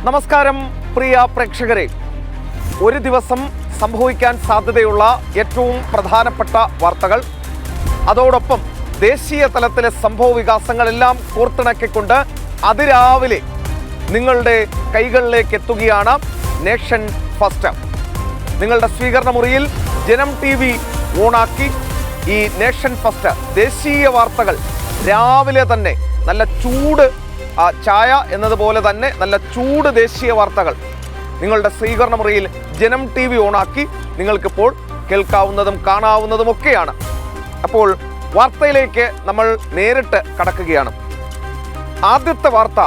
നമസ്കാരം പ്രിയ പ്രേക്ഷകരെ. ഒരു ദിവസം സംഭവിക്കാൻ സാധ്യതയുള്ള ഏറ്റവും പ്രധാനപ്പെട്ട വാർത്തകൾ, അതോടൊപ്പം ദേശീയ തലത്തിലെ സംഭവ വികാസങ്ങളെല്ലാം കോർത്തിണക്കിക്കൊണ്ട് അതിരാവിലെ നിങ്ങളുടെ കൈകളിലേക്ക് എത്തുകയാണ് നേഷൻ ഫസ്റ്റ്. നിങ്ങളുടെ സ്വീകരണ മുറിയിൽ ജനം TV ഓണാക്കി ഈ നേഷൻ ഫസ്റ്റ് ദേശീയ വാർത്തകൾ രാവിലെ തന്നെ നല്ല ചൂട് ചായ എന്നതുപോലെ തന്നെ നല്ല ചൂട് ദേശീയ വാർത്തകൾ നിങ്ങളുടെ സ്വീകരണ മുറിയിൽ ജനം TV ഓണാക്കി നിങ്ങൾക്കിപ്പോൾ കേൾക്കാവുന്നതും കാണാവുന്നതുമൊക്കെയാണ്. അപ്പോൾ വാർത്തയിലേക്ക് നമ്മൾ നേരിട്ട് കടക്കുകയാണ്. ആദ്യത്തെ വാർത്ത,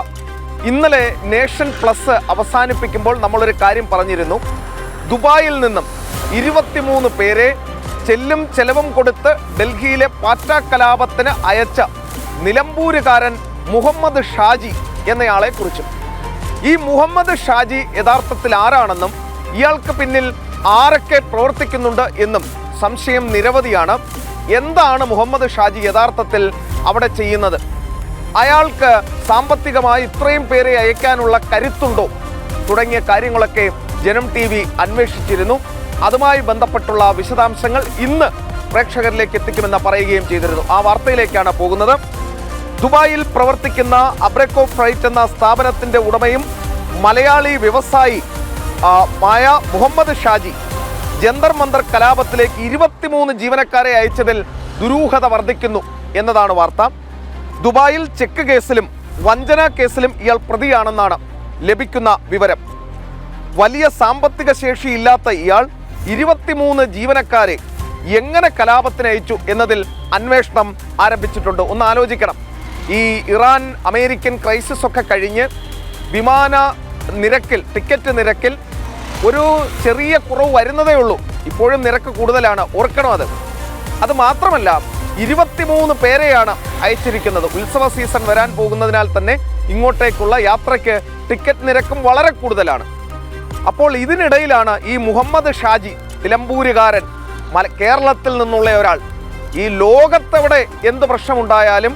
ഇന്നലെ നേഷൻ പ്ലസ് അവസാനിപ്പിക്കുമ്പോൾ നമ്മളൊരു കാര്യം പറഞ്ഞിരുന്നു. ദുബായിൽ നിന്നും 23 പേരെ ചെല്ലും ചെലവും കൊടുത്ത് ഡൽഹിയിലെ പാറ്റ കലാപത്തിന് അയച്ച നിലമ്പൂരുകാരൻ മുഹമ്മദ് ഷാജി എന്നയാളെ കുറിച്ചും, ഈ മുഹമ്മദ് ഷാജി യഥാർത്ഥത്തിൽ ആരാണെന്നും ഇയാൾക്ക് പിന്നിൽ ആരൊക്കെ പ്രവർത്തിക്കുന്നുണ്ട് എന്നും സംശയം നിരവധിയാണ്. എന്താണ് മുഹമ്മദ് ഷാജി യഥാർത്ഥത്തിൽ അവിടെ ചെയ്യുന്നത്? അയാൾക്ക് സാമ്പത്തികമായി ഇത്രയും പേരെ അയക്കാനുള്ള കരുത്തുണ്ടോ തുടങ്ങിയ കാര്യങ്ങളൊക്കെ ജനം TV അന്വേഷിച്ചിരുന്നു. അതുമായി ബന്ധപ്പെട്ടുള്ള വിശദാംശങ്ങൾ ഇന്ന് പ്രേക്ഷകരിലേക്ക് എത്തിക്കുമെന്ന് പറയുകയും ചെയ്തിരുന്നു. ആ വാർത്തയിലേക്കാണ് പോകുന്നത്. ദുബായിൽ പ്രവർത്തിക്കുന്ന അബ്രക്കോ ഫ്രൈറ്റ് എന്ന സ്ഥാപനത്തിൻ്റെ ഉടമയും മലയാളി വ്യവസായി മായ മുഹമ്മദ് ഷാജി ജന്തർ മന്ദർ കലാപത്തിലേക്ക് 23 ജീവനക്കാരെ അയച്ചതിൽ ദുരൂഹത വർദ്ധിക്കുന്നു എന്നതാണ് വാർത്ത. ദുബായിൽ ചെക്ക് കേസിലും വഞ്ചന കേസിലും ഇയാൾ പ്രതിയാണെന്നാണ് ലഭിക്കുന്ന വിവരം. വലിയ സാമ്പത്തിക ശേഷിയില്ലാത്ത ഇയാൾ 23 ജീവനക്കാരെ എങ്ങനെ കലാപത്തിന് അയച്ചു എന്നതിൽ അന്വേഷണം ആരംഭിച്ചിട്ടുണ്ട്. ഒന്ന് ആലോചിക്കണം. ഈ ഇറാൻ അമേരിക്കൻ ക്രൈസിസ് ഒക്കെ കഴിഞ്ഞ് വിമാന നിരക്കിൽ, ടിക്കറ്റ് നിരക്കിൽ ഒരു ചെറിയ കുറവ് വരുന്നതേ ഉള്ളൂ. ഇപ്പോഴും നിരക്ക് കൂടുതലാണ്, ഓർക്കണം അത്. അത് മാത്രമല്ല, 23 പേരെയാണ് അയച്ചിരിക്കുന്നത്. ഉത്സവ സീസൺ വരാൻ പോകുന്നതിനാൽ തന്നെ ഇങ്ങോട്ടേക്കുള്ള യാത്രയ്ക്ക് ടിക്കറ്റ് നിരക്കും വളരെ കൂടുതലാണ്. അപ്പോൾ ഇതിനിടയിലാണ് ഈ മുഹമ്മദ് ഷാജി, നിലമ്പൂരുകാരൻ, കേരളത്തിൽ നിന്നുള്ള ഒരാൾ, ഈ ലോകത്തെവിടെ എന്ത് പ്രശ്നമുണ്ടായാലും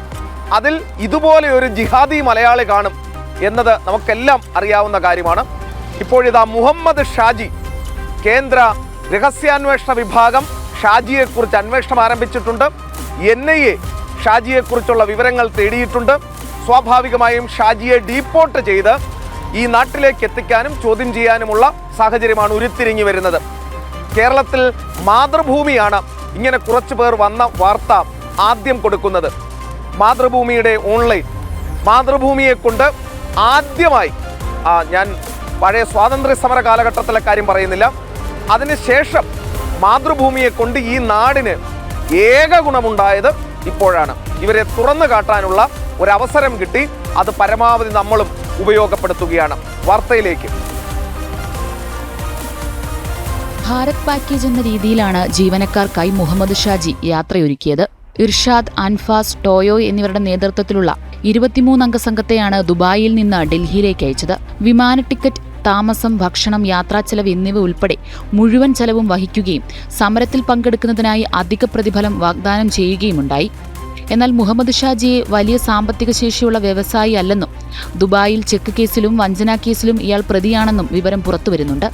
അതിൽ ഇതുപോലെ ഒരു ജിഹാദി മലയാളി കാണും എന്നത് നമുക്കെല്ലാം അറിയാവുന്ന കാര്യമാണ്. ഇപ്പോഴിതാ മുഹമ്മദ് ഷാജി, കേന്ദ്ര രഹസ്യാന്വേഷണ വിഭാഗം ഷാജിയെക്കുറിച്ച് അന്വേഷണം ആരംഭിച്ചിട്ടുണ്ട്. NIA ഷാജിയെക്കുറിച്ചുള്ള വിവരങ്ങൾ തേടിയിട്ടുണ്ട്. സ്വാഭാവികമായും ഷാജിയെ ഡീപ്പോർട്ട് ചെയ്ത് ഈ നാട്ടിലേക്ക് എത്തിക്കാനും ചോദ്യം ചെയ്യാനുമുള്ള സാഹചര്യമാണ് ഉരുത്തിരിഞ്ഞു വരുന്നത്. കേരളത്തിൽ മാതൃഭൂമിയാണ് ഇങ്ങനെ കുറച്ചു പേർ വന്ന വാർത്ത ആദ്യം കൊടുക്കുന്നത്. മാതൃഭൂമിയുടെ ഓൺലൈൻ, മാതൃഭൂമിയെ കൊണ്ട് ആദ്യമായി, ഞാൻ പഴയ സ്വാതന്ത്ര്യ സമര കാലഘട്ടത്തിലെ കാര്യം പറയുന്നില്ല, അതിനുശേഷം മാതൃഭൂമിയെ കൊണ്ട് ഈ നാടിന് ഏക ഗുണമുണ്ടായത് ഇപ്പോഴാണ്. ഇവരെ തുറന്നു കാട്ടാനുള്ള ഒരവസരം കിട്ടി. അത് പരമാവധി നമ്മളും ഉപയോഗപ്പെടുത്തുകയാണ്. വാർത്തയിലേക്ക്. ഭാരത് പാക്കേജ് എന്ന രീതിയിലാണ് ജീവനക്കാർക്കായി മുഹമ്മദ് ഷാജി യാത്രയൊരുക്കിയത്. ഇർഷാദ്, അൻഫാസ്, ടോയോ എന്നിവരുടെ നേതൃത്വത്തിലുള്ള 23 അംഗ സംഘത്തെയാണ് ദുബായിൽ നിന്ന് ഡൽഹിയിലേക്ക് അയച്ചത്. വിമാന ടിക്കറ്റ്, താമസം, ഭക്ഷണം, യാത്രാച്ചെലവ് എന്നിവ ഉൾപ്പെടെ മുഴുവൻ ചെലവും വഹിക്കുകയും സമരത്തിൽ പങ്കെടുക്കുന്നതിനായി അധിക പ്രതിഫലം വാഗ്ദാനം ചെയ്യുകയുമുണ്ടായി. എന്നാൽ മുഹമ്മദ് ഷാജിയെ വലിയ സാമ്പത്തിക ശേഷിയുള്ള വ്യവസായി അല്ലെന്നും ദുബായിൽ ചെക്ക് കേസിലും വഞ്ചനാ കേസിലും ഇയാൾ പ്രതിയാണെന്നും വിവരം പുറത്തുവരുന്നുണ്ട്.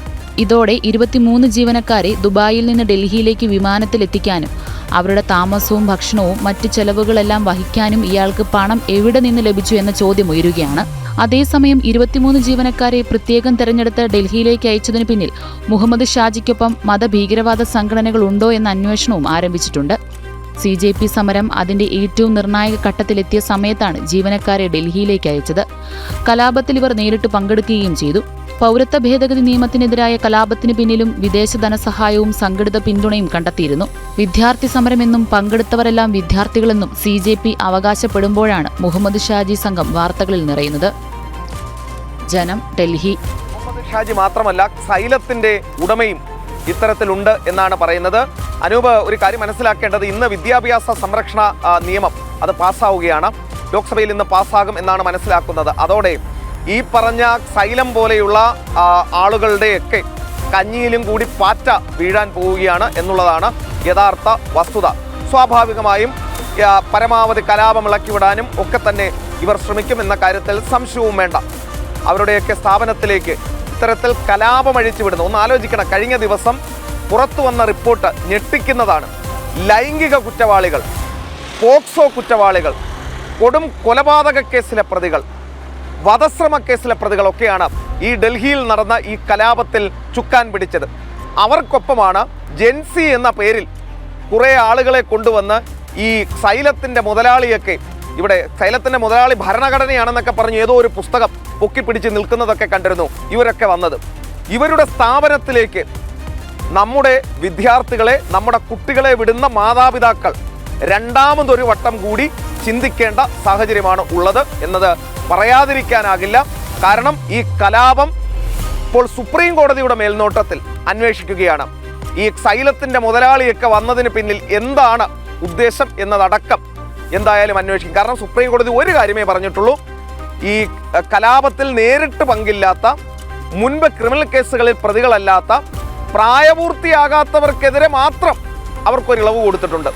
ഇതോടെ 23 ജീവനക്കാരെ ദുബായിൽ നിന്ന് ഡൽഹിയിലേക്ക് വിമാനത്തിൽ എത്തിക്കാനും അവരുടെ താമസവും ഭക്ഷണവും മറ്റ് ചെലവുകളെല്ലാം വഹിക്കാനും ഇയാൾക്ക് പണം എവിടെ നിന്ന് ലഭിച്ചു എന്ന ചോദ്യം ഉയരുകയാണ്. അതേസമയം 23 ജീവനക്കാരെ പ്രത്യേകം തെരഞ്ഞെടുത്ത് ഡൽഹിയിലേക്ക് അയച്ചതിനു പിന്നിൽ മുഹമ്മദ് ഷാജിക്കൊപ്പം മതഭീകരവാദ സംഘടനകൾ ഉണ്ടോ എന്ന അന്വേഷണവും ആരംഭിച്ചിട്ടുണ്ട്. CJP സമരം അതിന്റെ ഏറ്റവും നിർണായക ഘട്ടത്തിലെത്തിയ സമയത്താണ് ജീവനക്കാരെ ഡൽഹിയിലേക്ക് അയച്ചത്. കലാപത്തിൽ ഇവർ നേരിട്ട് പങ്കെടുക്കുകയും ചെയ്തു. പൗരത്വ ഭേദഗതി നിയമത്തിനെതിരായ കലാപത്തിന് പിന്നിലും വിദേശ ധനസഹായവും സംഘടിത പിന്തുണയും കണ്ടെത്തിയിരുന്നു. വിദ്യാർത്ഥി സമരമെന്നും പങ്കെടുത്തവരെല്ലാം വിദ്യാർത്ഥികളെന്നും CJP അവകാശപ്പെടുമ്പോഴാണ് മുഹമ്മദ് ഷാജി സംഘം വാർത്തകളിൽ നിറയുന്നത്. ജനം, ഡൽഹി. മുഹമ്മദ് ഷാജി മാത്രമല്ല, സൈലത്തിന്റെ ഉടമയും ഇത്തരത്തിലുണ്ട് എന്നാണ് പറയുന്നത്. അനൂപ്, ഒരു കാര്യം മനസ്സിലാക്കേണ്ടത്, ഇന്ന് വിദ്യാഭ്യാസ സംരക്ഷണ നിയമം അത് പാസ്സാവുകയാണ്. ലോക്സഭയിൽ ഇന്ന് പാസ്സാകും എന്നാണ് മനസ്സിലാക്കുന്നത്. അതോടെ ഈ പറഞ്ഞ സൈലം പോലെയുള്ള ആളുകളുടെയൊക്കെ കഞ്ഞിയിലും കൂടി പാറ്റ വീഴാൻ പോവുകയാണ് എന്നുള്ളതാണ് യഥാർത്ഥ വസ്തുത. സ്വാഭാവികമായും പരമാവധി കലാപം ഇളക്കിവിടാനും ഒക്കെ തന്നെ ഇവർ ശ്രമിക്കുമെന്ന കാര്യത്തിൽ സംശയവും വേണ്ട. അവരുടെയൊക്കെ സ്ഥാപനത്തിലേക്ക് ഇത്തരത്തിൽ കലാപം അഴിച്ചു വിടുന്നു. ഒന്ന് ആലോചിക്കണം, കഴിഞ്ഞ ദിവസം പുറത്തു വന്ന റിപ്പോർട്ട് ഞെട്ടിക്കുന്നതാണ്. ലൈംഗിക കുറ്റവാളികൾ, പോക്സോ കുറ്റവാളികൾ, കൊടും കൊലപാതക കേസിലെ പ്രതികൾ, വധശ്രമ കേസിലെ പ്രതികളൊക്കെയാണ് ഈ ഡൽഹിയിൽ നടന്ന ഈ കലാപത്തിൽ ചുക്കാൻ പിടിച്ചത്. അവർക്കൊപ്പമാണ് ജെൻസി എന്ന പേരിൽ കുറേ ആളുകളെ കൊണ്ടുവന്ന് ഈ സൈലത്തിൻ്റെ മുതലാളിയൊക്കെ, ഇവിടെ സൈലത്തിൻ്റെ മുതലാളി ഭരണഘടനയാണെന്നൊക്കെ പറഞ്ഞ് ഏതോ ഒരു പുസ്തകം പൊക്കിപ്പിടിച്ച് നിൽക്കുന്നതൊക്കെ കണ്ടിരുന്നു. ഇവരൊക്കെ വന്നത് ഇവരുടെ സ്ഥാപനത്തിലേക്ക് നമ്മുടെ വിദ്യാർത്ഥികളെ, നമ്മുടെ കുട്ടികളെ വിടുന്ന മാതാപിതാക്കൾ രണ്ടാമതൊരു വട്ടം കൂടി ചിന്തിക്കേണ്ട സാഹചര്യമാണ് ഉള്ളത് എന്നത് പറയാതിരിക്കാനാകില്ല. കാരണം ഈ കലാപം ഇപ്പോൾ സുപ്രീം കോടതിയുടെ മേൽനോട്ടത്തിൽ അന്വേഷിക്കുകയാണ്. ഈ സൈലത്തിൻ്റെ മുതലാളിയൊക്കെ വന്നതിന് പിന്നിൽ എന്താണ് ഉദ്ദേശം എന്നതടക്കം എന്തായാലും അന്വേഷിക്കും. കാരണം സുപ്രീം കോടതി ഒരു കാര്യമേ പറഞ്ഞിട്ടുള്ളൂ, ഈ കലാപത്തിൽ നേരിട്ട് പങ്കില്ലാത്ത, മുൻപ് ക്രിമിനൽ കേസുകളിൽ പ്രതികളല്ലാത്ത, പ്രായപൂർത്തിയാകാത്തവർക്കെതിരെ മാത്രം അവർക്കൊരു ഇളവ് കൊടുത്തിട്ടുണ്ട്.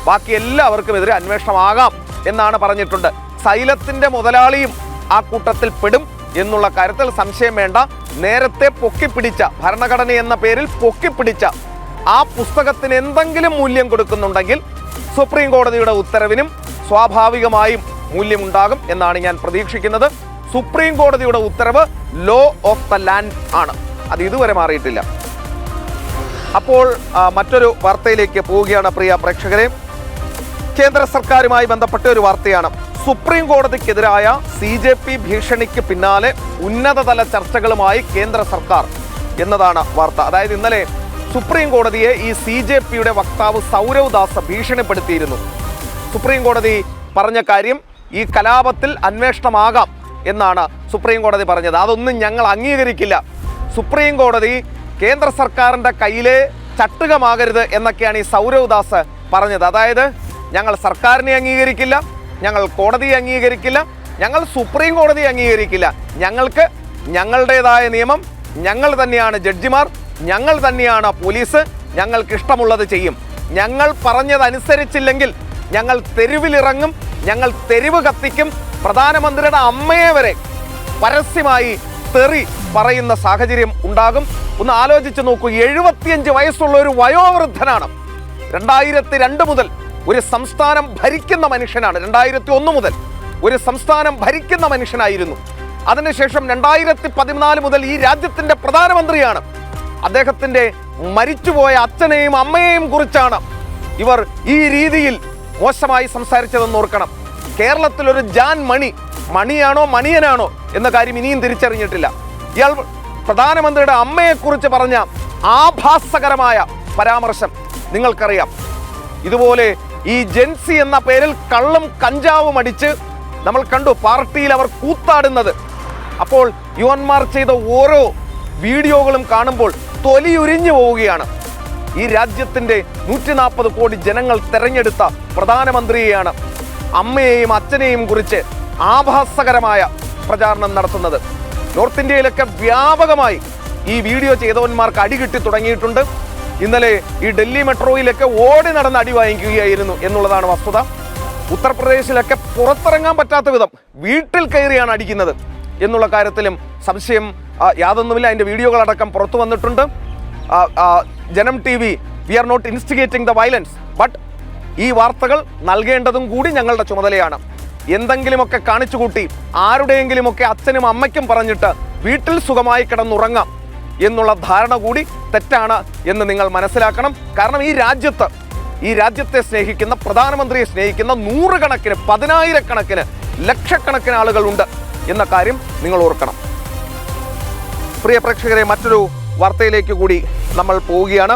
ബാക്കി എല്ലാവർക്കും എതിരെ അന്വേഷണമാകാം എന്നാണ് പറഞ്ഞിട്ടുണ്ട്. സൈലത്തിൻ്റെ മുതലാളിയും ആ കൂട്ടത്തിൽ പെടും എന്നുള്ള കാര്യത്തിൽ സംശയം വേണ്ട. നേരത്തെ പൊക്കിപ്പിടിച്ച, ഭരണഘടന എന്ന പേരിൽ പൊക്കിപ്പിടിച്ച ആ പുസ്തകത്തിന് എന്തെങ്കിലും മൂല്യം കൊടുക്കുന്നുണ്ടെങ്കിൽ സുപ്രീം കോടതിയുടെ ഉത്തരവിനും സ്വാഭാവികമായും മൂല്യമുണ്ടാകും എന്നാണ് ഞാൻ പ്രതീക്ഷിക്കുന്നത്. സുപ്രീം കോടതിയുടെ ഉത്തരവ് ലോ ഓഫ് ദ ലാൻഡ് ആണ്, അത് ഇതുവരെ മാറിയിട്ടില്ല. അപ്പോൾ മറ്റൊരു വാർത്തയിലേക്ക് പോവുകയാണ് പ്രിയ പ്രേക്ഷകരെ. കേന്ദ്ര സർക്കാരുമായി ബന്ധപ്പെട്ട ഒരു വാർത്തയാണ്. സുപ്രീം കോടതിക്കെതിരായ CJP ഭീഷണിക്ക് പിന്നാലെ ഉന്നതതല ചർച്ചകളുമായി കേന്ദ്ര സർക്കാർ എന്നതാണ് വാർത്ത. അതായത് ഇന്നലെ സുപ്രീം കോടതിയെ ഈ CJPയുടെ വക്താവ് സൗരവ് ദാസ് ഭീഷണിപ്പെടുത്തിയിരുന്നു. സുപ്രീം കോടതി പറഞ്ഞ കാര്യം, ഈ കലാപത്തിൽ അന്വേഷണമാകാം എന്നാണ് സുപ്രീം കോടതി പറഞ്ഞത്. അതൊന്നും ഞങ്ങൾ അംഗീകരിക്കില്ല. സുപ്രീം കോടതി കേന്ദ്ര സർക്കാരിൻ്റെ കയ്യിലെ ചട്ടുകമാകരുത് എന്നൊക്കെയാണ് ഈ സൗരവ് ദാസ് പറഞ്ഞത്. അതായത് ഞങ്ങൾ സർക്കാരിനെ അംഗീകരിക്കില്ല, ഞങ്ങൾ കോടതിയെ അംഗീകരിക്കില്ല, ഞങ്ങൾ സുപ്രീം കോടതിയെ അംഗീകരിക്കില്ല. ഞങ്ങൾക്ക് ഞങ്ങളുടേതായ നിയമം, ഞങ്ങൾ തന്നെയാണ് ജഡ്ജിമാർ, ഞങ്ങൾ തന്നെയാണ് പോലീസ്, ഞങ്ങൾക്ക് ഇഷ്ടമുള്ളത് ചെയ്യും. ഞങ്ങൾ പറഞ്ഞതനുസരിച്ചില്ലെങ്കിൽ ഞങ്ങൾ തെരുവിലിറങ്ങും, ഞങ്ങൾ തെരുവ് കത്തിക്കും. പ്രധാനമന്ത്രിയുടെ അമ്മയെ വരെ പരസ്യമായി തെറി പറയുന്ന സാഹചര്യം ഉണ്ടാകും. ഒന്ന് ആലോചിച്ച് നോക്കൂ, 75 വയസ്സുള്ള ഒരു വയോവൃദ്ധനാണ്. 2002 മുതൽ ഒരു സംസ്ഥാനം ഭരിക്കുന്ന മനുഷ്യനാണ്. 2001 മുതൽ ഒരു സംസ്ഥാനം ഭരിക്കുന്ന മനുഷ്യനായിരുന്നു. അതിനുശേഷം 2014 മുതൽ ഈ രാജ്യത്തിൻ്റെ പ്രധാനമന്ത്രിയാണ്. അദ്ദേഹത്തിൻ്റെ മരിച്ചുപോയ അച്ഛനെയും അമ്മയെയും കുറിച്ചാണ് ഇവർ ഈ രീതിയിൽ മോശമായി സംസാരിച്ചതെന്ന് ഓർക്കണം. കേരളത്തിലൊരു ജാൻ മണിയാണോ മണിയനാണോ എന്ന കാര്യം ഇനിയും തിരിച്ചറിഞ്ഞിട്ടില്ല. ഇയാൾ പ്രധാനമന്ത്രിയുടെ അമ്മയെക്കുറിച്ച് പറഞ്ഞ ആഭാസകരമായ പരാമർശം നിങ്ങൾക്കറിയാം. ഇതുപോലെ ഈ ജെൻസി എന്ന പേരിൽ കള്ളും കഞ്ചാവും അടിച്ച് നമ്മൾ കണ്ടു പാർട്ടിയിൽ അവർ കൂത്താടുന്നത്. അപ്പോൾ യുവന്മാർ ചെയ്ത ഓരോ വീഡിയോകളും കാണുമ്പോൾ തൊലിയുരിഞ്ഞു പോവുകയാണ്. ഈ രാജ്യത്തിൻ്റെ 140 കോടി ജനങ്ങൾ തെരഞ്ഞെടുത്ത പ്രധാനമന്ത്രിയെയാണ് അമ്മയെയും അച്ഛനെയും കുറിച്ച് ആഭാസകരമായ പ്രചാരണം നടത്തുന്നത്. നോർത്ത് ഇന്ത്യയിലൊക്കെ വ്യാപകമായി ഈ വീഡിയോ ചെയ്തവന്മാർക്ക് അടി കിട്ടി തുടങ്ങിയിട്ടുണ്ട്. ഇന്നലെ ഈ ഡൽഹി മെട്രോയിലൊക്കെ ഓടി നടന്ന് അടി വാങ്ങിക്കുകയായിരുന്നു എന്നുള്ളതാണ് വസ്തുത. ഉത്തർപ്രദേശിലൊക്കെ പുറത്തിറങ്ങാൻ പറ്റാത്ത വിധം വീട്ടിൽ കയറിയാണ് അടിക്കുന്നത് എന്നുള്ള കാര്യത്തിലും സംശയം യാതൊന്നുമില്ല. അതിൻ്റെ വീഡിയോകളടക്കം പുറത്തു വന്നിട്ടുണ്ട്. Janam TV, we are not instigating the violence, but ഈ വാർത്തകൾ നൽകേണ്ടതും കൂടി ഞങ്ങളുടെ ചുമതലയാണ്. എന്തെങ്കിലുമൊക്കെ കാണിച്ചു കൂട്ടി ആരുടെയെങ്കിലുമൊക്കെ അച്ഛനും അമ്മയ്ക്കും പറഞ്ഞിട്ട് വീട്ടിൽ സുഖമായി കിടന്നുറങ്ങാം എന്നുള്ള ധാരണ കൂടി തെറ്റാണ് എന്ന് നിങ്ങൾ മനസ്സിലാക്കണം. കാരണം ഈ രാജ്യത്തെ സ്നേഹിക്കുന്ന, പ്രധാനമന്ത്രിയെ സ്നേഹിക്കുന്ന നൂറുകണക്കിന്, 10,000-കണക്കിന്, ലക്ഷക്കണക്കിന് ആളുകളുണ്ട് എന്ന കാര്യം നിങ്ങൾ ഓർക്കണം. പ്രിയ പ്രേക്ഷകരെ, മറ്റൊരു വാർത്തയിലേക്ക് കൂടി നമ്മൾ പോവുകയാണ്.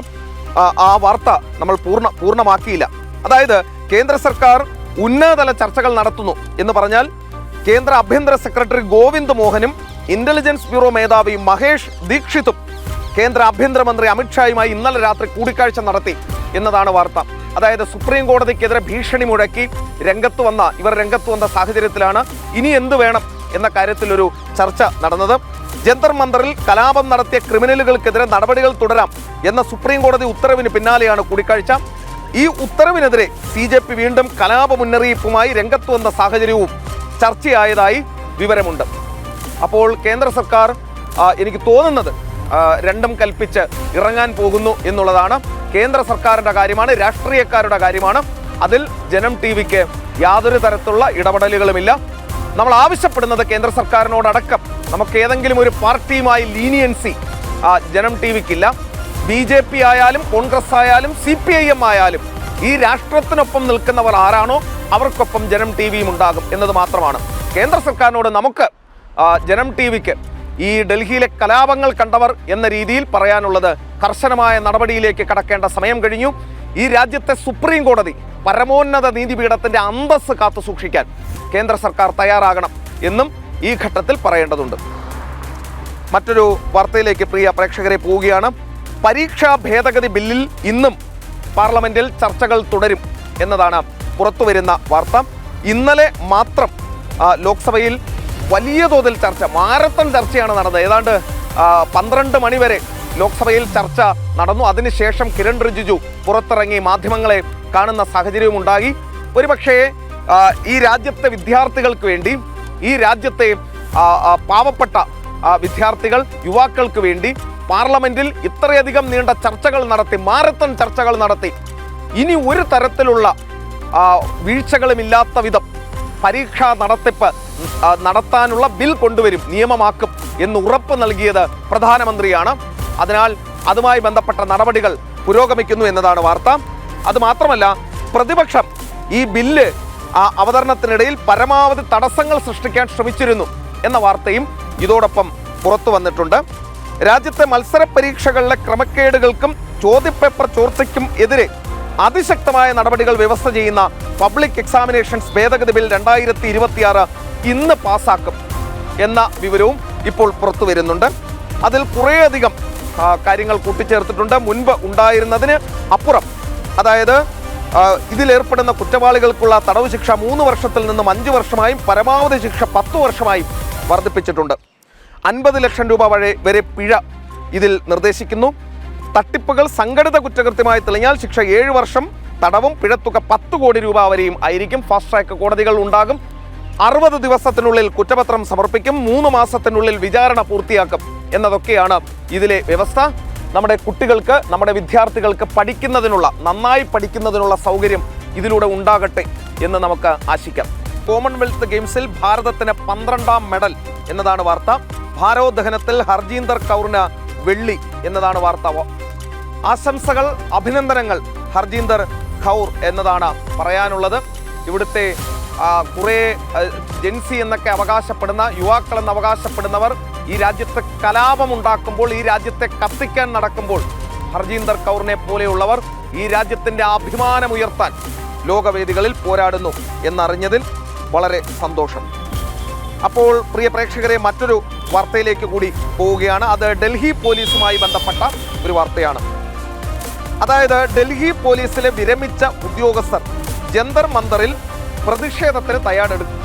ആ വാർത്ത നമ്മൾ പൂർണ്ണമാക്കിയില്ല. അതായത് കേന്ദ്ര സർക്കാർ ഉന്നതതല ചർച്ചകൾ നടത്തുന്നു എന്ന് പറഞ്ഞാൽ കേന്ദ്ര ആഭ്യന്തര സെക്രട്ടറി ഗോവിന്ദ് മോഹനും ഇന്റലിജൻസ് ബ്യൂറോ മേധാവി മഹേഷ് ദീക്ഷിതും കേന്ദ്ര ആഭ്യന്തരമന്ത്രി അമിത്ഷായുമായി ഇന്നലെ രാത്രി കൂടിക്കാഴ്ച നടത്തി എന്നതാണ് വാർത്ത. അതായത് സുപ്രീം കോടതിക്കെതിരെ ഭീഷണി മുഴക്കി ഇവർ രംഗത്ത് വന്ന സാഹചര്യത്തിലാണ് ഇനി എന്ത് വേണം എന്ന കാര്യത്തിലൊരു ചർച്ച നടന്നത്. ജന്തർ മന്ദറിൽ കലാപം നടത്തിയ ക്രിമിനലുകൾക്കെതിരെ നടപടികൾ തുടരാം എന്ന സുപ്രീം കോടതി ഉത്തരവിന് പിന്നാലെയാണ് കൂടിക്കാഴ്ച. ഈ ഉത്തരവിനെതിരെ CJP വീണ്ടും കലാപ മുന്നറിയിപ്പുമായി രംഗത്ത് വന്ന സാഹചര്യവും ചർച്ചയായതായി വിവരമുണ്ട്. അപ്പോൾ കേന്ദ്ര സർക്കാർ എനിക്ക് തോന്നുന്നത് രണ്ടും കൽപ്പിച്ച് ഇറങ്ങാൻ പോകുന്നു എന്നുള്ളതാണ്. കേന്ദ്ര സർക്കാരിൻ്റെ കാര്യമാണ്, രാഷ്ട്രീയക്കാരുടെ കാര്യമാണ്. അതിൽ ജനം ടി വിക്ക് യാതൊരു തരത്തിലുള്ള ഇടപെടലുകളുമില്ല. നമ്മൾ ആവശ്യപ്പെടുന്നത് കേന്ദ്ര സർക്കാരിനോടടക്കം നമുക്ക് ഏതെങ്കിലും ഒരു പാർട്ടിയുമായി ലീനിയൻസി ജനം ടി വിക്കില്ല. BJP ആയാലും കോൺഗ്രസ് ആയാലും CPIM ആയാലും ഈ രാഷ്ട്രത്തിനൊപ്പം നിൽക്കുന്നവർ ആരാണോ അവർക്കൊപ്പം ജനം ടി വിയും ഉണ്ടാകും എന്നത് മാത്രമാണ്. കേന്ദ്ര സർക്കാരിനോട് നമുക്ക് ജനം ടി വിക്ക് ഈ ഡൽഹിയിലെ കലാപങ്ങൾ കണ്ടവർ എന്ന രീതിയിൽ പറയാനുള്ളത് കർശനമായ നടപടിയിലേക്ക് കടക്കേണ്ട സമയം കഴിഞ്ഞു. ഈ രാജ്യത്തെ സുപ്രീം കോടതി പരമോന്നത നീതിപീഠത്തിൻ്റെ അന്തസ്സ് കാത്തു സൂക്ഷിക്കാൻ കേന്ദ്ര സർക്കാർ തയ്യാറാകണം എന്നും ഈ ഘട്ടത്തിൽ പറയേണ്ടതുണ്ട്. മറ്റൊരു വാർത്തയിലേക്ക് പ്രിയ പ്രേക്ഷകരെ പോവുകയാണ്. പരീക്ഷാ ഭേദഗതി ബില്ലിൽ ഇന്നും പാർലമെന്റിൽ ചർച്ചകൾ തുടരും എന്നതാണ് പുറത്തുവരുന്ന വാർത്ത. ഇന്നലെ മാത്രം ലോക്സഭയിൽ വലിയ തോതിൽ ചർച്ച, മാരത്തൺ ചർച്ചയാണ് നടന്നത്. ഏതാണ്ട് 12 മണി വരെ ലോക്സഭയിൽ ചർച്ച നടന്നു. അതിനുശേഷം കിരൺ റിജിജു പുറത്തിറങ്ങി മാധ്യമങ്ങളെ കാണുന്ന സാഹചര്യവും ഉണ്ടായി. ഒരുപക്ഷേ ഈ രാജ്യത്തെ വിദ്യാർത്ഥികൾക്ക് വേണ്ടി, ഈ രാജ്യത്തെ പാവപ്പെട്ട വിദ്യാർത്ഥികൾ, യുവാക്കൾക്ക് വേണ്ടി പാർലമെന്റിൽ ഇത്രയധികം നീണ്ട ചർച്ചകൾ നടത്തി, മാരത്തൺ ചർച്ചകൾ നടത്തി, ഇനി ഒരു തരത്തിലുള്ള വീഴ്ചകളുമില്ലാത്ത വിധം പരീക്ഷാ നടത്തിപ്പ് നടത്താനുള്ള ബിൽ കൊണ്ടുവരും, നിയമമാക്കും എന്ന് ഉറപ്പ് നൽകിയത് പ്രധാനമന്ത്രിയാണ്. അതിനാൽ അതുമായി ബന്ധപ്പെട്ട നടപടികൾ പുരോഗമിക്കുന്നു എന്നതാണ് വാർത്ത. അതുമാത്രമല്ല, പ്രതിപക്ഷം ഈ ബില്ല് അവതരണത്തിനിടയിൽ പരമാവധി തടസ്സങ്ങൾ സൃഷ്ടിക്കാൻ ശ്രമിച്ചിരുന്നു എന്ന വാർത്തയും ഇതോടൊപ്പം പുറത്തു വന്നിട്ടുണ്ട്. രാജ്യത്തെ മത്സര പരീക്ഷകളിലെ ക്രമക്കേടുകൾക്കും ചോദ്യപേപ്പർ ചോർച്ചയ്ക്കും എതിരെ അതിശക്തമായ നടപടികൾ വ്യവസ്ഥ ചെയ്യുന്ന പബ്ലിക് എക്സാമിനേഷൻസ് ഭേദഗതി ബിൽ 2026 ഇന്ന് പാസ്സാക്കും എന്ന വിവരവും ഇപ്പോൾ പുറത്തു വരുന്നുണ്ട്. അതിൽ കുറേയധികം കാര്യങ്ങൾ കൂട്ടിച്ചേർത്തിട്ടുണ്ട്. മുൻപ് ഉണ്ടായിരുന്നതിന് അപ്പുറം, അതായത് ഇതിലേർപ്പെടുന്ന കുറ്റവാളികൾക്കുള്ള തടവ് ശിക്ഷ 3 വർഷത്തിൽ നിന്നും 5 വർഷമായും പരമാവധി ശിക്ഷ 10 വർഷമായും വർദ്ധിപ്പിച്ചിട്ടുണ്ട്. 50 ലക്ഷം രൂപ വരെ പിഴ ഇതിൽ നിർദ്ദേശിക്കുന്നു. തട്ടിപ്പുകൾ സംഘടിത കുറ്റകൃത്യമായി തെളിഞ്ഞാൽ ശിക്ഷ 7 വർഷം തടവും പിഴത്തുക 10 കോടി രൂപ വരെയും ആയിരിക്കും. ഫാസ്റ്റ് ട്രാക്ക് കോടതികൾ ഉണ്ടാകും. 60 ദിവസത്തിനുള്ളിൽ കുറ്റപത്രം സമർപ്പിക്കും. 3 മാസത്തിനുള്ളിൽ വിചാരണ പൂർത്തിയാക്കും എന്നതൊക്കെയാണ് ഇതിലെ വ്യവസ്ഥ. നമ്മുടെ കുട്ടികൾക്ക്, നമ്മുടെ വിദ്യാർത്ഥികൾക്ക് പഠിക്കുന്നതിനുള്ള, നന്നായി പഠിക്കുന്നതിനുള്ള സൗകര്യം ഇതിലൂടെ ഉണ്ടാകട്ടെ എന്ന് നമുക്ക് ആശിക്കാം. കോമൺവെൽത്ത് ഗെയിംസിൽ ഭാരതത്തിന് 12ാം മെഡൽ എന്നതാണ് വാർത്ത. ഭാരോദ്വഹനത്തിൽ ഹർജീന്ദർ കൗറിന് വെള്ളി എന്നതാണ് വാർത്ത. ആശംസകൾ, അഭിനന്ദനങ്ങൾ ഹർജീന്ദർ കൗർ എന്നതാണ് പറയാനുള്ളത്. ഇവിടുത്തെ കുറേ ജെൻസി എന്നൊക്കെ അവകാശപ്പെടുന്ന, യുവാക്കളെന്ന് അവകാശപ്പെടുന്നവർ ഈ രാജ്യത്തെ കലാപമുണ്ടാക്കുമ്പോൾ, ഈ രാജ്യത്തെ കത്തിക്കാൻ നടക്കുമ്പോൾ ഹർജീന്ദർ കൗറിനെ പോലെയുള്ളവർ ഈ രാജ്യത്തിൻ്റെ അഭിമാനമുയർത്താൻ ലോകവേദികളിൽ പോരാടുന്നു എന്നറിഞ്ഞതിൽ വളരെ സന്തോഷം. അപ്പോൾ പ്രിയ പ്രേക്ഷകരെ, മറ്റൊരു വാർത്തയിലേക്ക് കൂടി പോവുകയാണ്. അത് ഡൽഹി പോലീസുമായി ബന്ധപ്പെട്ട ഒരു വാർത്തയാണ്. അതായത് ഡൽഹി പോലീസിലെ വിരമിച്ച ഉദ്യോഗസ്ഥർ ജന്തർ മന്ദറിൽ പ്രതിഷേധത്തിന്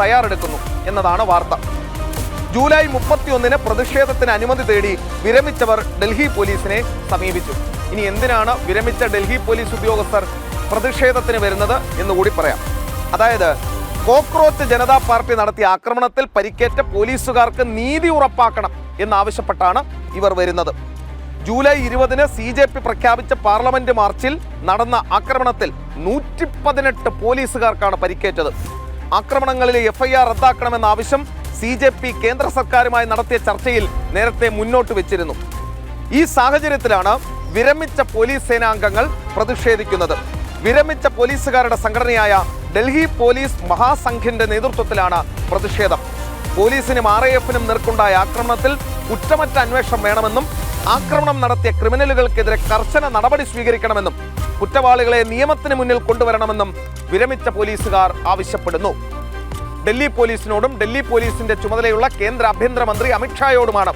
തയ്യാറെടുക്കുന്നു എന്നതാണ് വാർത്ത. ജൂലൈ 31 പ്രതിഷേധത്തിന് അനുമതി തേടി വിരമിച്ചവർ ഡൽഹി പോലീസിനെ സമീപിച്ചു. ഇനി എന്തിനാണ് വിരമിച്ച ഡൽഹി പോലീസ് ഉദ്യോഗസ്ഥർ പ്രതിഷേധത്തിന് വരുന്നത് എന്നുകൂടി പറയാം. അതായത് കോക്രോച്ച് ജനതാ പാർട്ടി നടത്തിയ ആക്രമണത്തിൽ പരിക്കേറ്റ പോലീസുകാർക്ക് നീതി ഉറപ്പാക്കണം എന്നാവശ്യപ്പെട്ടാണ് ഇവർ വരുന്നത്. ജൂലൈ 20 CJP പ്രഖ്യാപിച്ച പാർലമെന്റ് മാർച്ചിൽ നടന്ന ആക്രമണത്തിൽ 118 പോലീസുകാർക്കാണ് പരിക്കേറ്റത്. ആക്രമണങ്ങളിലെ FIR റദ്ദാക്കണമെന്ന ആവശ്യം CJP കേന്ദ്ര സർക്കാരുമായി നടത്തിയ ചർച്ചയിൽ നേരത്തെ മുന്നോട്ട് വെച്ചിരുന്നു. ഈ സാഹചര്യത്തിലാണ് വിരമിച്ച പോലീസ് സേനാംഗങ്ങൾ പ്രതിഷേധിക്കുന്നത്. വിരമിച്ച പോലീസുകാരുടെ സംഘടനയായ ഡൽഹി പോലീസ് മഹാസംഘിന്റെ നേതൃത്വത്തിലാണ് പ്രതിഷേധം. പോലീസിനും RAFനും നേർക്കുണ്ടായ ആക്രമണത്തിൽ കുറ്റമറ്റ അന്വേഷണം വേണമെന്നും ആക്രമണം നടത്തിയ ക്രിമിനലുകൾക്കെതിരെ കർശന നടപടി സ്വീകരിക്കണമെന്നും കുറ്റവാളികളെ നിയമത്തിന് മുന്നിൽ കൊണ്ടുവരണമെന്നും വിരമിച്ച പോലീസുകാർ ആവശ്യപ്പെടുന്നു. ഡൽഹി പോലീസിനോടും ഡൽഹി പോലീസിന്റെ ചുമതലയുള്ള കേന്ദ്ര ആഭ്യന്തരമന്ത്രി അമിത്ഷായോടുമാണ്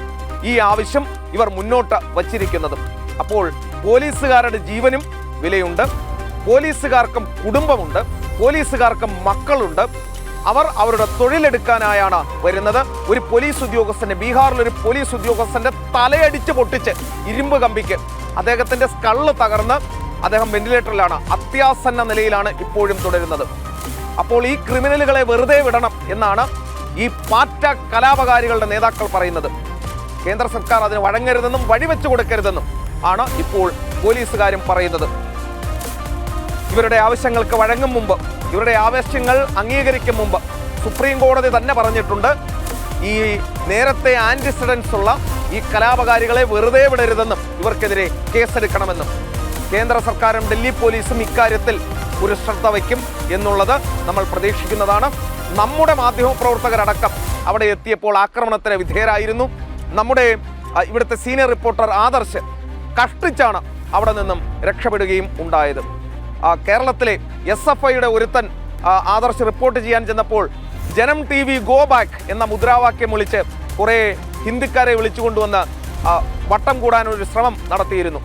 ഈ ആവശ്യം ഇവർ മുന്നോട്ട് വച്ചിരിക്കുന്നത്. അപ്പോൾ പോലീസുകാരുടെ ജീവനും വിലയുണ്ട്, പോലീസുകാർക്കും കുടുംബമുണ്ട്, പോലീസുകാർക്കും മക്കളുണ്ട്. അവർ അവരുടെ തൊഴിലെടുക്കാനായാണ് വരുന്നത്. ഒരു പോലീസ് ഉദ്യോഗസ്ഥന്റെ, ബീഹാറിലൊരു പോലീസ് ഉദ്യോഗസ്ഥന്റെ തലയടിച്ച് പൊട്ടിച്ച് ഇരുമ്പ് കമ്പിക്ക് അദ്ദേഹത്തിന്റെ സ്കള്ള് തകർന്ന് അദ്ദേഹം വെന്റിലേറ്ററിലാണ്, അത്യാസന്ന നിലയിലാണ് ഇപ്പോഴും തുടരുന്നത്. അപ്പോൾ ഈ ക്രിമിനലുകളെ വെറുതെ വിടണം എന്നാണ് ഈ പാറ്റ കലാപകാരികളുടെ നേതാക്കൾ പറയുന്നത്. കേന്ദ്ര സർക്കാർ അതിന് വഴങ്ങരുതെന്നും വഴിവെച്ചു കൊടുക്കരുതെന്നും ആണ് ഇപ്പോൾ പോലീസുകാരും പറയുന്നത്. ഇവരുടെ ആവശ്യങ്ങൾക്ക് വഴങ്ങും മുമ്പ്, ഇവരുടെ ആവശ്യങ്ങൾ അംഗീകരിക്കും മുമ്പ് സുപ്രീം കോടതി തന്നെ പറഞ്ഞിട്ടുണ്ട്, ഈ നേരത്തെ ആന്റിസിഡൻസ് ഉള്ള ഈ കലാപകാരികളെ വെറുതെ വിടരുതെന്നും ഇവർക്കെതിരെ കേസെടുക്കണമെന്നും. കേന്ദ്ര സർക്കാരും ഡൽഹി പോലീസും ഇക്കാര്യത്തിൽ ഒരു ശ്രദ്ധ വയ്ക്കും എന്നുള്ളത് നമ്മൾ പ്രതീക്ഷിക്കുന്നതാണ്. നമ്മുടെ മാധ്യമപ്രവർത്തകരടക്കം അവിടെ എത്തിയപ്പോൾ ആക്രമണത്തിന് വിധേയരായിരുന്നു. നമ്മുടെ ഇവിടുത്തെ സീനിയർ റിപ്പോർട്ടർ ആദർശ് കഷ്ടിച്ചാണ് അവിടെ നിന്നും രക്ഷപ്പെടുകയും ഉണ്ടായത്. കേരളത്തിലെ SFIയുടെ ഒരുത്തൻ ആദർശ് റിപ്പോർട്ട് ചെയ്യാൻ ചെന്നപ്പോൾ ജനം TV ഗോ ബാക്ക് എന്ന മുദ്രാവാക്യം വിളിച്ച് കുറേ ഹിന്ദിക്കാരെ വിളിച്ചുകൊണ്ടുവന്ന് വട്ടം കൂടാനൊരു ശ്രമം നടത്തിയിരുന്നു.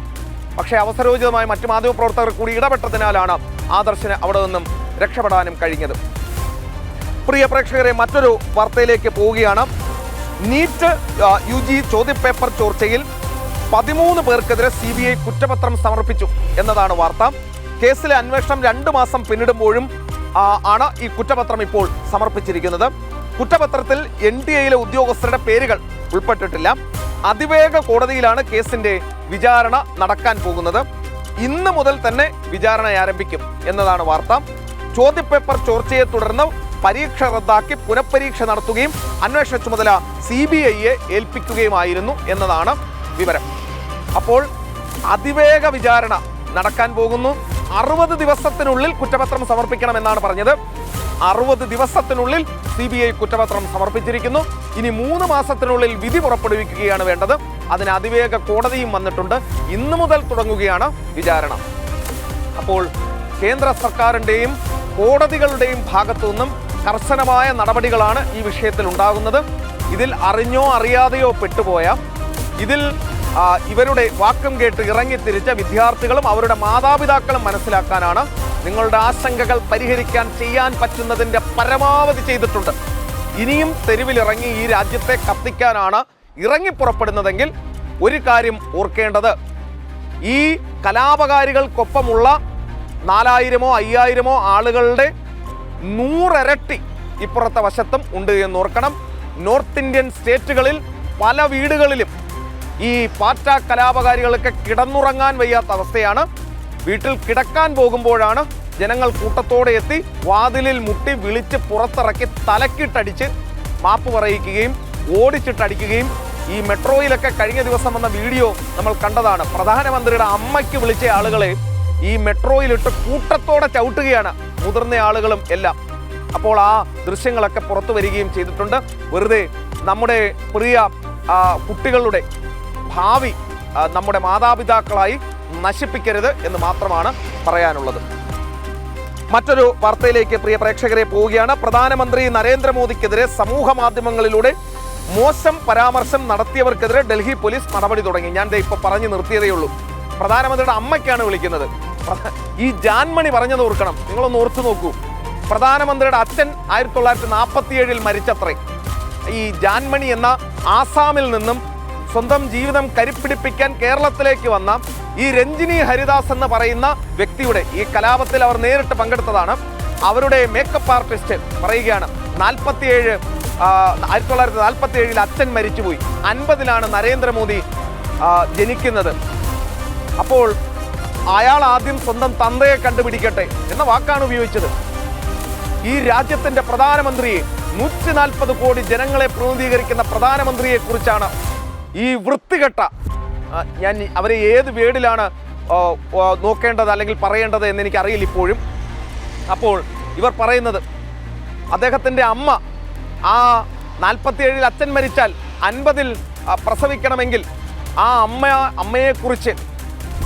പക്ഷേ അവസരോചിതമായി മറ്റു മാധ്യമപ്രവർത്തകർ കൂടി ഇടപെട്ടതിനാലാണ് ആദർശിന് അവിടെ നിന്നും രക്ഷപ്പെടാനും കഴിഞ്ഞത്. പ്രിയ പ്രേക്ഷകരെ, മറ്റൊരു വാർത്തയിലേക്ക് പോവുകയാണ്. നീറ്റ് UG ചോദ്യപേപ്പർ ചോർച്ചയിൽ 13 പേർക്കെതിരെ CBI കുറ്റപത്രം സമർപ്പിച്ചു എന്നതാണ് വാർത്ത. കേസിലെ അന്വേഷണം 2 മാസം പിന്നിടുമ്പോഴും ആണ് ഈ കുറ്റപത്രം ഇപ്പോൾ സമർപ്പിച്ചിരിക്കുന്നത്. കുറ്റപത്രത്തിൽ NDAയിലെ ഉദ്യോഗസ്ഥരുടെ പേരുകൾ ഉൾപ്പെട്ടിട്ടില്ല. അതിവേഗ കോടതിയിലാണ് കേസിന്റെ വിചാരണ നടക്കാൻ പോകുന്നത്. ഇന്ന് മുതൽ തന്നെ വിചാരണ ആരംഭിക്കും എന്നതാണ് വാർത്ത. ചോദ്യപേപ്പർ ചോർച്ചയെ തുടർന്ന് പരീക്ഷ റദ്ദാക്കി പുനഃപരീക്ഷ നടത്തുകയും അന്വേഷണ ചുമതല CBIയെ ഏൽപ്പിക്കുകയുമായിരുന്നു എന്നതാണ് വിവരം. അപ്പോൾ അതിവേഗ വിചാരണ നടക്കാൻ പോകുന്നു. 60 ദിവസത്തിനുള്ളിൽ കുറ്റപത്രം സമർപ്പിക്കണമെന്നാണ് പറഞ്ഞത്. 60 ദിവസത്തിനുള്ളിൽ CBI കുറ്റപത്രം സമർപ്പിച്ചിരിക്കുന്നു. ഇനി 3 മാസത്തിനുള്ളിൽ വിധി പുറപ്പെടുവിക്കുകയാണ് വേണ്ടത്. അതിന് അതിവേഗ കോടതിയും വന്നിട്ടുണ്ട്. ഇന്നു മുതൽ തുടങ്ങുകയാണ് വിചാരണ. അപ്പോൾ കേന്ദ്ര സർക്കാരിൻ്റെയും കോടതികളുടെയും ഭാഗത്തു നിന്നും കർശനമായ നടപടികളാണ് ഈ വിഷയത്തിൽ ഉണ്ടാകുന്നത്. ഇതിൽ അറിഞ്ഞോ അറിയാതെയോ പെട്ടുപോയ, ഇതിൽ ഇവരുടെ വാക്കും കേട്ട് ഇറങ്ങിത്തിരിച്ച വിദ്യാർത്ഥികളും അവരുടെ മാതാപിതാക്കളും മനസ്സിലാക്കാനാണ്. നിങ്ങളുടെ ആശങ്കകൾ പരിഹരിക്കാൻ ചെയ്യാൻ പറ്റുന്നതിൻ്റെ പരമാവധി ചെയ്തിട്ടുണ്ട്. ഇനിയും തെരുവിലിറങ്ങി ഈ രാജ്യത്തെ കത്തിക്കാനാണ് ഇറങ്ങിപ്പുറപ്പെടുന്നതെങ്കിൽ ഒരു കാര്യം ഓർക്കേണ്ടത്, ഈ കലാപകാരികൾക്കൊപ്പമുള്ള 4000-ഓ 5000-ഓ ആളുകളുടെ 100 ഇരട്ടി ഇപ്പുറത്തെ വശത്തും ഉണ്ട് എന്നോർക്കണം. നോർത്ത് ഇന്ത്യൻ സ്റ്റേറ്റുകളിൽ പല വീടുകളിലും ഈ പാറ്റ കലാപകാരികൾക്ക് കിടന്നുറങ്ങാൻ വയ്യാത്ത അവസ്ഥയാണ്. വീട്ടിൽ കിടക്കാൻ പോകുമ്പോഴാണ് ജനങ്ങൾ കൂട്ടത്തോടെ എത്തി വാതിലിൽ മുട്ടി വിളിച്ച് പുറത്തിറക്കി തലക്കിട്ടടിച്ച് മാപ്പ് പറയിക്കുകയും ഓടിച്ചിട്ടടിക്കുകയും. ഈ മെട്രോയിലൊക്കെ കഴിഞ്ഞ ദിവസം വന്ന വീഡിയോ നമ്മൾ കണ്ടതാണ്. പ്രധാനമന്ത്രിയുടെ അമ്മയ്ക്ക് വിളിച്ച ആളുകളെ ഈ മെട്രോയിലിട്ട് കൂട്ടത്തോടെ ചവിട്ടുകയാണ്, മുതിർന്ന ആളുകളും എല്ലാം. അപ്പോൾ ആ ദൃശ്യങ്ങളൊക്കെ പുറത്തു വരികയും ചെയ്തിട്ടുണ്ട്. വെറുതെ നമ്മുടെ പ്രിയ കുട്ടികളുടെ ഭാവി നമ്മുടെ മാതാപിതാക്കളായി നശിപ്പിക്കരുത് എന്ന് മാത്രമാണ് പറയാനുള്ളത്. മറ്റൊരു വാർത്തയിലേക്ക് പ്രിയ പ്രേക്ഷകരെ പോവുകയാണ്. പ്രധാനമന്ത്രി നരേന്ദ്രമോദിക്കെതിരെ സമൂഹ മാധ്യമങ്ങളിലൂടെ മോശം പരാമർശം നടത്തിയവർക്കെതിരെ ഡൽഹി പോലീസ് നടപടി തുടങ്ങി. ഞാൻ ഇപ്പോൾ പറഞ്ഞു നിർത്തിയതേ ഉള്ളൂ. പ്രധാനമന്ത്രിയുടെ അമ്മയ്ക്കാണ് വിളിക്കുന്നത്. ഈ ജാൻമണി പറഞ്ഞത് ഓർക്കണം. നിങ്ങളൊന്ന് ഓർത്തു നോക്കൂ. പ്രധാനമന്ത്രിയുടെ അച്ഛൻ 1947 മരിച്ചത്രേ. ഈ ജാൻമണി എന്ന ആസാമിൽ നിന്നും സ്വന്തം ജീവിതം കരിപ്പിടിപ്പിക്കാൻ കേരളത്തിലേക്ക് വന്ന ഈ രഞ്ജിനി ഹരിദാസ് എന്ന് പറയുന്ന വ്യക്തിയുടെ, ഈ കലാപത്തിൽ അവർ നേരിട്ട് പങ്കെടുത്തതാണ്, അവരുടെ മേക്കപ്പ് ആർട്ടിസ്റ്റ് പറയുകയാണ്, 1947 അച്ഛൻ മരിച്ചുപോയി, 50-ലാണ് നരേന്ദ്രമോദി ജനിക്കുന്നത്. അപ്പോൾ അയാൾ ആദ്യം സ്വന്തം തന്തയെ കണ്ടുപിടിക്കട്ടെ എന്ന വാക്കാണ് ഉപയോഗിച്ചത്. ഈ രാജ്യത്തിന്റെ പ്രധാനമന്ത്രിയെ, 140 കോടി ജനങ്ങളെ പ്രതിനിധീകരിക്കുന്ന പ്രധാനമന്ത്രിയെ കുറിച്ചാണ് ഈ വൃത്തികെട്ട, ഞാൻ അവരെ ഏത് വേർഡിലാണ് നോക്കേണ്ടത് അല്ലെങ്കിൽ പറയേണ്ടത് എന്ന് എനിക്കറിയില്ല ഇപ്പോഴും. അപ്പോൾ ഇവർ പറയുന്നത് അദ്ദേഹത്തിൻ്റെ അമ്മ ആ 47 അച്ഛൻ മരിച്ചാൽ 50 പ്രസവിക്കണമെങ്കിൽ ആ അമ്മയെക്കുറിച്ച്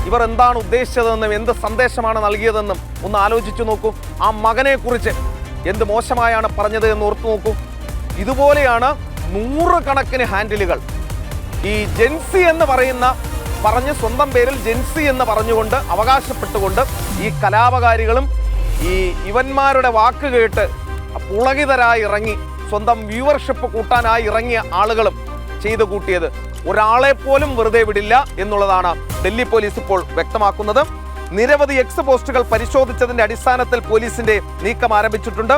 ഇവർ എന്താണ് ഉദ്ദേശിച്ചതെന്നും എന്ത് സന്ദേശമാണ് നൽകിയതെന്നും ഒന്ന് ആലോചിച്ചു നോക്കൂ. ആ മകനെക്കുറിച്ച് എന്ത് മോശമായാണ് പറഞ്ഞത് എന്ന് ഓർത്തു നോക്കൂ. ഇതുപോലെയാണ് 100 കണക്കിന് ഹാൻഡിലുകൾ. ഈ ജെൻസി എന്ന് പറഞ്ഞ് സ്വന്തം പേരിൽ ജെൻസി എന്ന് പറഞ്ഞുകൊണ്ട് അവകാശപ്പെട്ടുകൊണ്ട് ഈ കലാപകാരികളും ഈ ഇവന്മാരുടെ വാക്ക് കേട്ട് പുളകിതരായി ഇറങ്ങി സ്വന്തം വ്യൂവർഷിപ്പ് കൂട്ടാനായി ഇറങ്ങിയ ആളുകളും ചെയ്തു കൂട്ടിയത്. ഒരാളെ പോലും വെറുതെ വിടില്ല എന്നുള്ളതാണ് ഡൽഹി പോലീസ് ഇപ്പോൾ വ്യക്തമാക്കുന്നത്. നിരവധി എക്സ് പോസ്റ്റുകൾ പരിശോധിച്ചതിന്റെ അടിസ്ഥാനത്തിൽ പോലീസിന്റെ നീക്കം ആരംഭിച്ചിട്ടുണ്ട്.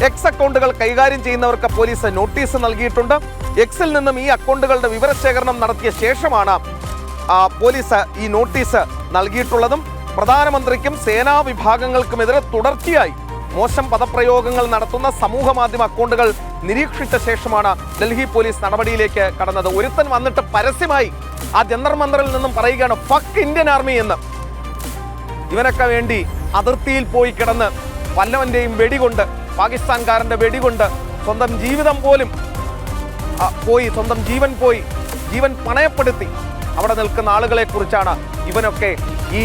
എക്സ് അക്കൗണ്ടുകൾ കൈകാര്യം ചെയ്യുന്നവർക്ക് പോലീസ് നോട്ടീസ് നൽകിയിട്ടുണ്ട്. എക്സിൽ നിന്നും ഈ അക്കൗണ്ടുകളുടെ വിവരശേഖരണം നടത്തിയ ശേഷമാണ് പോലീസ് ഈ നോട്ടീസ് നൽകിയിട്ടുള്ളതും. പ്രധാനമന്ത്രിക്കും സേനാ വിഭാഗങ്ങൾക്കുമെതിരെ തുടർച്ചയായി മോശം പദപ്രയോഗങ്ങൾ നടത്തുന്ന സമൂഹ മാധ്യമ അക്കൗണ്ടുകൾ നിരീക്ഷിച്ച ശേഷമാണ് ഡൽഹി പോലീസ് നടപടിയിലേക്ക് കടന്നത്. ഒരുത്തൻ വന്നിട്ട് പരസ്യമായി ആ ജന്തർ മന്ദറിൽ നിന്നും പറയുകയാണ് ഫക്ക് ഇന്ത്യൻ ആർമി എന്ന്. ഇവനൊക്കെ വേണ്ടി അതിർത്തിയിൽ പോയി കിടന്ന് വല്ലവന്റെയും വെടികൊണ്ട്, പാകിസ്ഥാൻകാരന്റെ വെടികൊണ്ട് സ്വന്തം ജീവിതം പോലും പോയി, സ്വന്തം ജീവൻ പണയപ്പെടുത്തി അവിടെ നിൽക്കുന്ന ആളുകളെ കുറിച്ചാണ് ഇവനൊക്കെ ഈ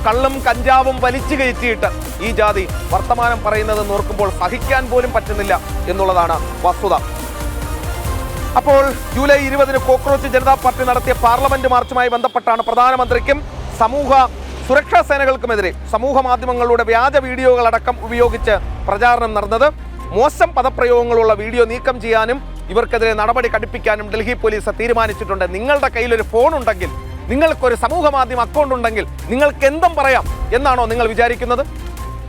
കള്ളും കഞ്ചാവും വലിച്ചു കയറ്റിയിട്ട് ഈ ജാതി വർത്തമാനം പറയുന്നത് നോക്കുമ്പോൾ സഹിക്കാൻ പോലും പറ്റുന്നില്ല എന്നുള്ളതാണ് വസ്തുത. അപ്പോൾ ജൂലൈ 20 കോക്രോച്ച് ജനതാ പാർട്ടി നടത്തിയ പാർലമെന്റ് മാർച്ചുമായി ബന്ധപ്പെട്ടാണ് പ്രധാനമന്ത്രിക്കും സമൂഹ സുരക്ഷാ സേനകൾക്കുമെതിരെ സമൂഹ മാധ്യമങ്ങളുടെ വ്യാജ വീഡിയോകളടക്കം ഉപയോഗിച്ച് പ്രചാരണം നടന്നത്. മോശം പദപ്രയോഗങ്ങളുള്ള വീഡിയോ നീക്കം ചെയ്യാനും ഇവർക്കെതിരെ നടപടി കടുപ്പിക്കാനും ഡൽഹി പോലീസ് തീരുമാനിച്ചിട്ടുണ്ട്. നിങ്ങളുടെ കയ്യിലൊരു ഫോൺ ഉണ്ടെങ്കിൽ, നിങ്ങൾക്കൊരു സമൂഹ മാധ്യമ അക്കൗണ്ട് ഉണ്ടെങ്കിൽ നിങ്ങൾക്ക് എന്തും പറയാം എന്നാണോ നിങ്ങൾ വിചാരിക്കുന്നത്?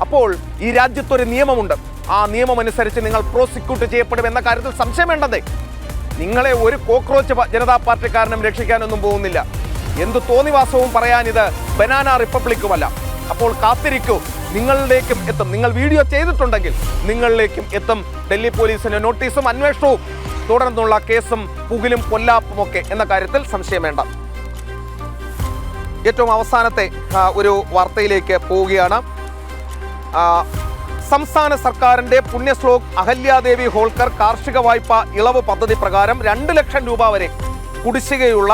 അപ്പോൾ ഈ രാജ്യത്തൊരു നിയമമുണ്ട്. ആ നിയമം അനുസരിച്ച് നിങ്ങൾ പ്രോസിക്യൂട്ട് ചെയ്യപ്പെടും എന്ന കാര്യത്തിൽ സംശയം വേണ്ടതേ. നിങ്ങളെ ഒരു കോക്രോച്ച് ജനതാ പാർട്ടിക്കാരനും രക്ഷിക്കാനൊന്നും പോകുന്നില്ല. എന്ത് തോന്നിവാസവും പറയാൻ ഇത് ബനാന റിപ്പബ്ലിക്കുമല്ല. അപ്പോൾ കാത്തിരിക്കൂ, നിങ്ങളിലേക്കും എത്തും. നിങ്ങൾ വീഡിയോ ചെയ്തിട്ടുണ്ടെങ്കിൽ നിങ്ങളിലേക്കും എത്തും ഡൽഹി പോലീസിന് നോട്ടീസും അന്വേഷണവും, തുടർന്നുള്ള കേസും പുകിലും പൊല്ലാപ്പും ഒക്കെ എന്ന കാര്യത്തിൽ സംശയം വേണ്ട. ഏറ്റവും അവസാനത്തെ ഒരു വാർത്തയിലേക്ക് പോവുകയാണ്. സംസ്ഥാന സർക്കാരിന്റെ പുണ്യശ്ലോക് അഹല്യാദേവി ഹോൾക്കർ കാർഷിക വായ്പ ഇളവ് പദ്ധതി പ്രകാരം 2 ലക്ഷം രൂപ വരെ കുടിശ്ശികയുള്ള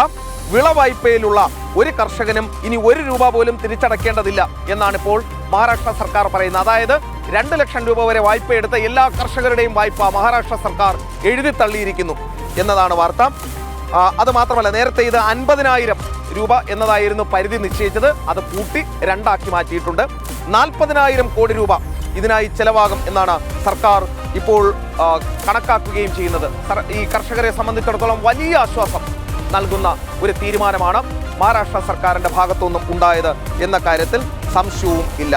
വിളവായ്പയിലുള്ള ഒരു കർഷകനും ഇനി 1 രൂപ പോലും തിരിച്ചടക്കേണ്ടതില്ല എന്നാണ് ഇപ്പോൾ മഹാരാഷ്ട്ര സർക്കാർ പറയുന്നത്. അതായത് 2 ലക്ഷം രൂപ വരെ വായ്പയെടുത്ത എല്ലാ കർഷകരുടെയും വായ്പ മഹാരാഷ്ട്ര സർക്കാർ എഴുതി തള്ളിയിരിക്കുന്നു എന്നതാണ് വാർത്ത. അത് മാത്രമല്ല, നേരത്തെ ഇത് 50,000 രൂപ എന്നതായിരുന്നു പരിധി നിശ്ചയിച്ചത്. അത് കൂട്ടി 2 ആക്കി മാറ്റിയിട്ടുണ്ട്. 40,000 കോടി രൂപ ഇതിനായി ചെലവാകും എന്നാണ് സർക്കാർ ഇപ്പോൾ കണക്കാക്കുകയും ചെയ്യുന്നത്. ഈ കർഷകരെ സംബന്ധിച്ചിടത്തോളം വലിയ ആശ്വാസം നൽകുന്ന ഒരു തീരുമാനമാണ് മഹാരാഷ്ട്ര സർക്കാരിന്റെ ഭാഗത്തുനിന്നും ഉണ്ടായത് എന്ന കാര്യത്തിൽ സംശയവും ഇല്ല.